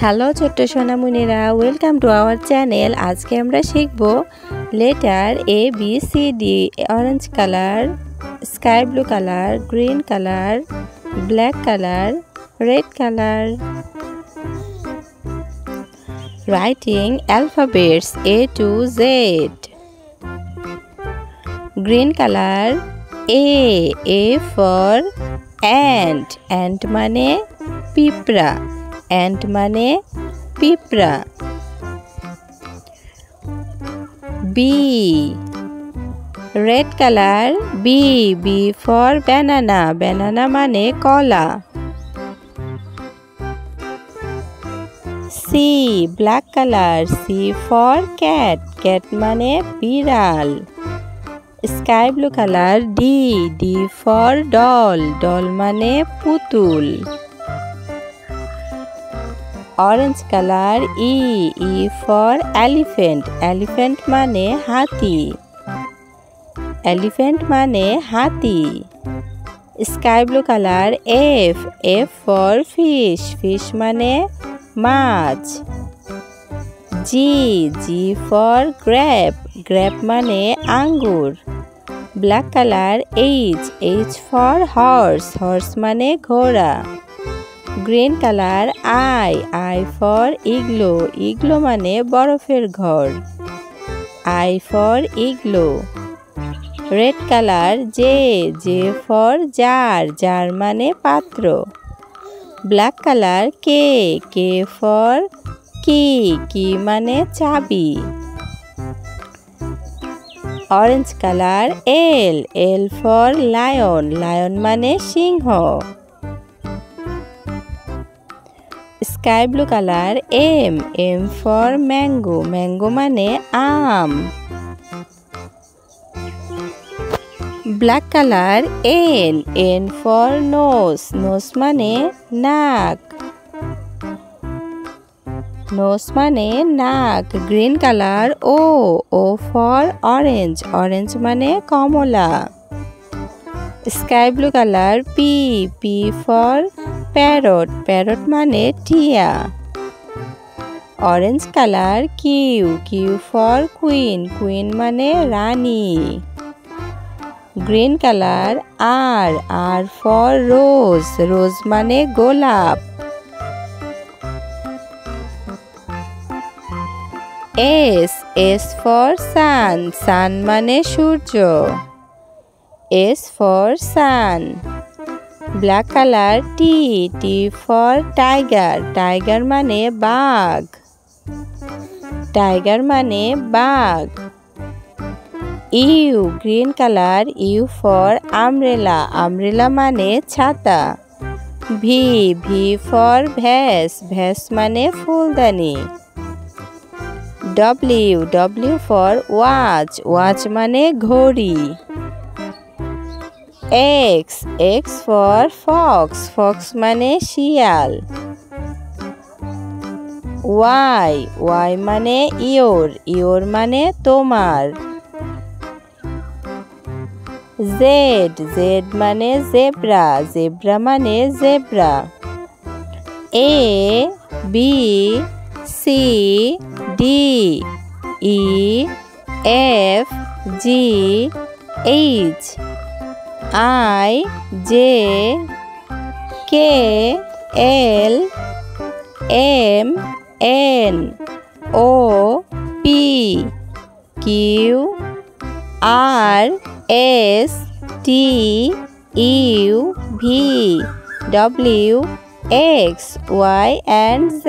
Hello ছোট্ট সোনামণিরা, welcome to our channel. আজকে আমরা শিখব letter A B C D. Orange colour, sky blue colour, green colour, black colour, red colour. Writing alphabets A to Z. Green color A for ant. Ant মানে পিঁপড়া, ant মানে পিঁপড়া। B, red color B for banana. Banana মানে কলা। C, black color C for cat. Cat মানে বিড়াল। Sky blue color D for doll. Doll মানে পুতুল। Orange color E for elephant. Elephant মানে হাতি। Elephant মানে হাতি। Sky blue color F for fish. Fish মানে মাছ। G for grape. Grape মানে আঙ্গুর। Black color H for horse. Horse মানে ঘোড়া। Green color I for igloo. Igloo মানে বরফের ঘর। I for igloo. Red color J for jar. Jar মানে পাত্র। Black color K for key. মানে চাবি। Orange color L for lion. Lion মানে সিংহ। Sky blue color M for mango. Mango মানে আম। Black color N for nose. Nose মানে নাক। Nose মানে নাক। Green color O for orange. Orange মানে কমলা। Sky blue color P for parrot. Parrot মানে টিয়া। Orange color Q for queen. Queen মানে রানী। Green color R for rose. Rose মানে গোলাপ। S for sun. Sun মানে সূর্য। S for sun. Black color T for tiger. Tiger মানে বাঘ। Tiger মানে বাঘ। U, green color U for umbrella. Umbrella মানে ছাতা। V for vase. Vase মানে ফুলদানি। W for watch. Watch মানে ঘড়ি। X for fox. Fox মানে শিয়াল। Y মানে your মানে তোমার। Z মানে zebra. Zebra মানে zebra. A B C D E F G H I J K L M N O P Q R S T U V W X Y and Z.